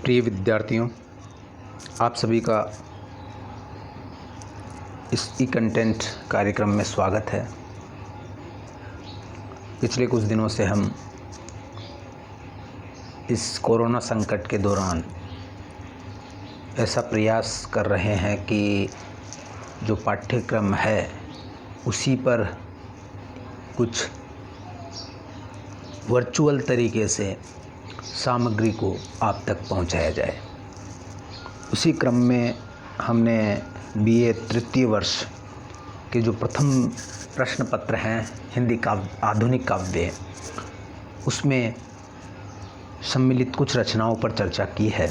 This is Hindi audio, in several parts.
प्रिय विद्यार्थियों, आप सभी का इस ई कंटेंट कार्यक्रम में स्वागत है। पिछले कुछ दिनों से हम इस कोरोना संकट के दौरान ऐसा प्रयास कर रहे हैं कि जो पाठ्यक्रम है उसी पर कुछ वर्चुअल तरीके से सामग्री को आप तक पहुंचाया जाए। उसी क्रम में हमने बीए तृतीय वर्ष के जो प्रथम प्रश्न पत्र हैं हिंदी काव्य, आधुनिक काव्य, उसमें सम्मिलित कुछ रचनाओं पर चर्चा की है।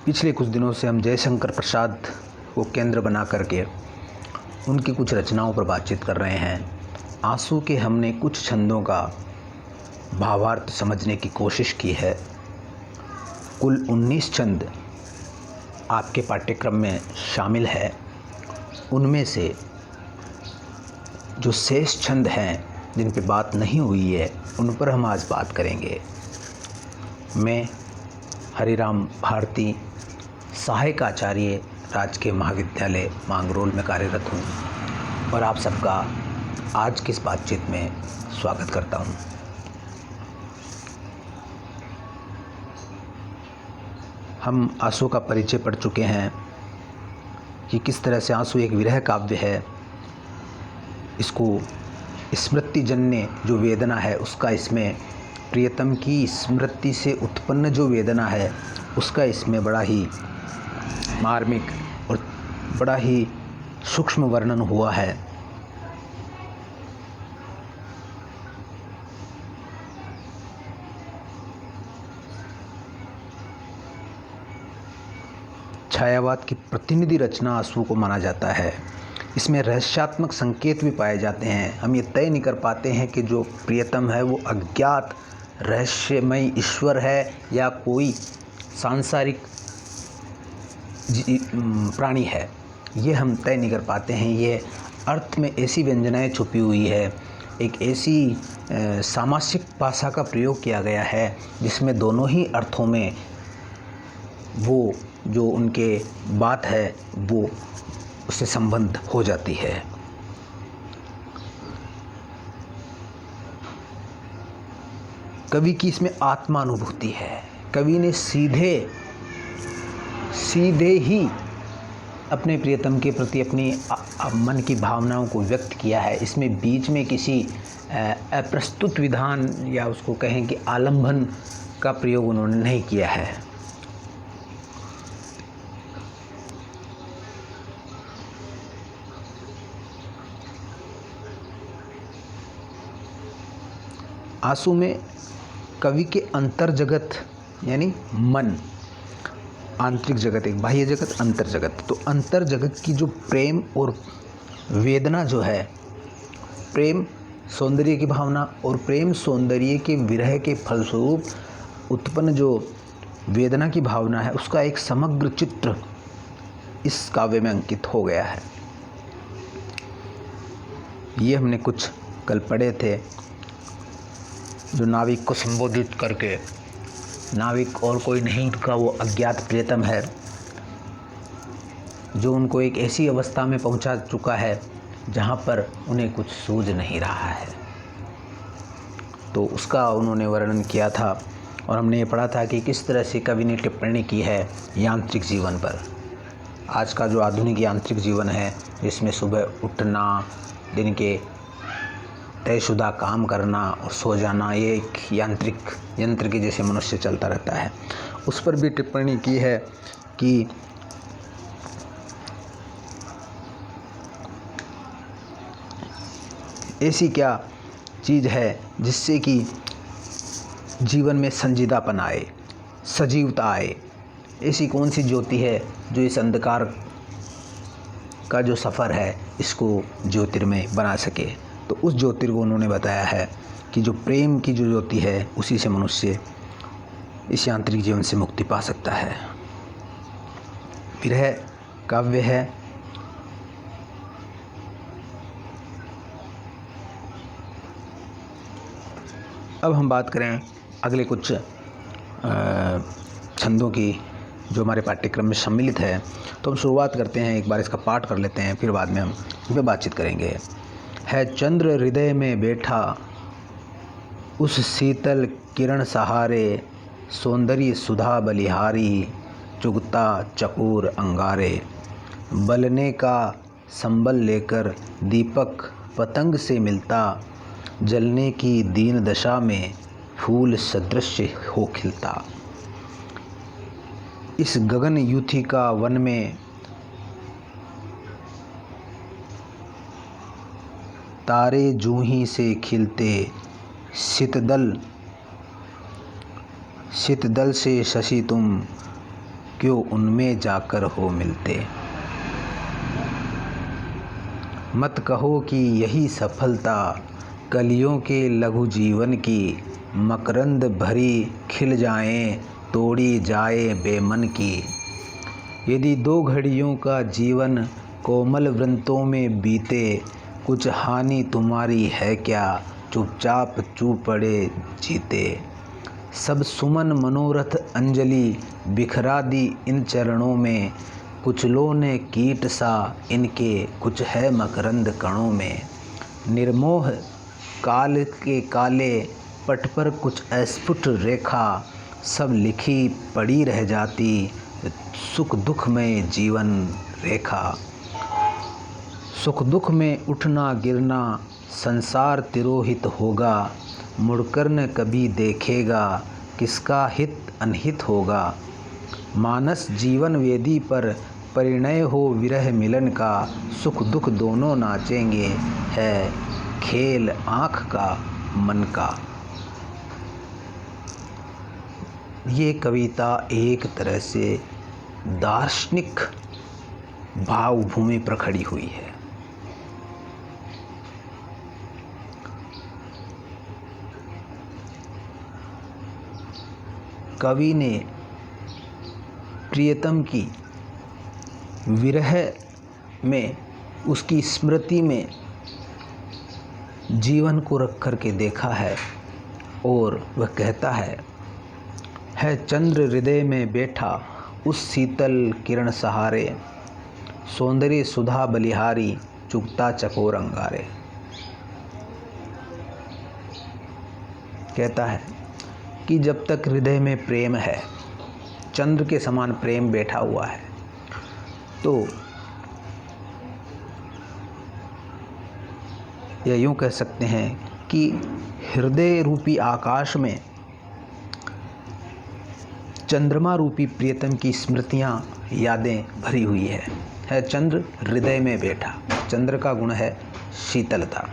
पिछले कुछ दिनों से हम जयशंकर प्रसाद को केंद्र बना करके उनकी कुछ रचनाओं पर बातचीत कर रहे हैं। आंसू के हमने कुछ छंदों का भावार्थ समझने की कोशिश की है। कुल 19 छंद आपके पाठ्यक्रम में शामिल है। उनमें से जो शेष छंद हैं जिन पे बात नहीं हुई है उन पर हम आज बात करेंगे। मैं हरिराम भारती, सहायक आचार्य, राजकीय महाविद्यालय मांगरोल में कार्यरत हूँ और आप सबका आज की इस बातचीत में स्वागत करता हूँ। हम आंसू का परिचय पढ़ चुके हैं कि किस तरह से आंसू एक विरह काव्य है। इसको स्मृतिजन्य जो वेदना है उसका इसमें, प्रियतम की स्मृति से उत्पन्न जो वेदना है उसका इसमें बड़ा ही मार्मिक और बड़ा ही सूक्ष्म वर्णन हुआ है। छायावाद की प्रतिनिधि रचना आंसू को माना जाता है। इसमें रहस्यात्मक संकेत भी पाए जाते हैं। हम ये तय नहीं कर पाते हैं कि जो प्रियतम है वो अज्ञात रहस्यमय ईश्वर है या कोई सांसारिक प्राणी है। ये हम तय नहीं कर पाते हैं। ये अर्थ में ऐसी व्यंजनाएं छुपी हुई है, एक ऐसी सामासिक भाषा का प्रयोग किया गया है जिसमें दोनों ही अर्थों में वो जो उनके बात है वो उससे संबंध हो जाती है। कवि की इसमें आत्मानुभूति है। कवि ने सीधे ही अपने प्रियतम के प्रति अपनी मन की भावनाओं को व्यक्त किया है। इसमें बीच में किसी अप्रस्तुत विधान या उसको कहें कि आलंबन का प्रयोग उन्होंने नहीं किया है। आंसू में कवि के अंतर जगत यानी मन, आंतरिक जगत एक, बाह्य जगत, अंतर जगत। तो अंतर जगत की जो प्रेम और वेदना जो है, प्रेम सौंदर्य की भावना और प्रेम सौंदर्य के विरह के फलस्वरूप उत्पन्न जो वेदना की भावना है उसका एक समग्र चित्र इस काव्य में अंकित हो गया है। ये हमने कुछ कल पढ़े थे। जो नाविक को संबोधित करके, नाविक और कोई नहीं का वो अज्ञात प्रियतम है जो उनको एक ऐसी अवस्था में पहुंचा चुका है जहां पर उन्हें कुछ सूझ नहीं रहा है। तो उसका उन्होंने वर्णन किया था और हमने ये पढ़ा था कि किस तरह से कवि ने टिप्पणी की है यांत्रिक जीवन पर। आज का जो आधुनिक यांत्रिक जीवन है जिसमें सुबह उठना, दिन के तयशुदा काम करना और सो जाना, ये एक यंत्र के जैसे मनुष्य चलता रहता है। उस पर भी टिप्पणी की है कि ऐसी क्या चीज़ है जिससे कि जीवन में संजीदापन आए, सजीवता आए। ऐसी कौन सी ज्योति है जो इस अंधकार का जो सफ़र है इसको ज्योतिर्मय बना सके। तो उस ज्योतिर को उन्होंने बताया है कि जो प्रेम की जो ज्योति है उसी से मनुष्य इस यांत्रिक जीवन से मुक्ति पा सकता है। विरह काव्य है। अब हम बात करें अगले कुछ छंदों की जो हमारे पाठ्यक्रम में सम्मिलित है। तो हम शुरुआत करते हैं, एक बार इसका पाठ कर लेते हैं, फिर बाद में हम इस पर बातचीत करेंगे। है चंद्र हृदय में बैठा उस शीतल किरण सहारे, सौंदर्य सुधा बलिहारी, चुगता चकोर अंगारे। बलने का संबल लेकर दीपक पतंग से मिलता, जलने की दीन दशा में फूल सदृश हो खिलता। इस गगन युथिका वन में तारे जूही से खिलते, शीतदल से शशि तुम क्यों उनमें जाकर हो मिलते। मत कहो कि यही सफलता कलियों के लघु जीवन की, मकरंद भरी खिल जाएं तोड़ी जाए बेमन की। यदि 2 घड़ियों का जीवन कोमल वृंतों में बीते, कुछ हानि तुम्हारी है क्या चुपचाप चूप पड़े जीते। सब सुमन मनोरथ अंजलि बिखरा दी इन चरणों में, कुछ लो ने कीट सा इनके कुछ है मकरंद कणों में। निर्मोह काल के काले पट पर कुछ अस्फुट रेखा, सब लिखी पड़ी रह जाती सुख दुख में जीवन रेखा। सुख दुख में उठना गिरना संसार तिरोहित होगा, मुड़कर न कभी देखेगा किसका हित अनहित होगा। मानस जीवन वेदी पर परिणय हो विरह मिलन का, सुख दुख दोनों नाचेंगे है खेल आँख का मन का। ये कविता एक तरह से दार्शनिक भावभूमि पर खड़ी हुई है। कवि ने प्रियतम की विरह में, उसकी स्मृति में जीवन को रख कर के देखा है और वह कहता है चंद्र हृदय में बैठा उस शीतल किरण सहारे, सौंदर्य सुधा बलिहारी, चुगता चकोर अंगारे। कहता है कि जब तक हृदय में प्रेम है, चंद्र के समान प्रेम बैठा हुआ है, तो या यूँ कह सकते हैं कि हृदय रूपी आकाश में चंद्रमा रूपी प्रियतम की स्मृतियाँ यादें भरी हुई है चंद्र हृदय में बैठा। चंद्र का गुण है शीतलता।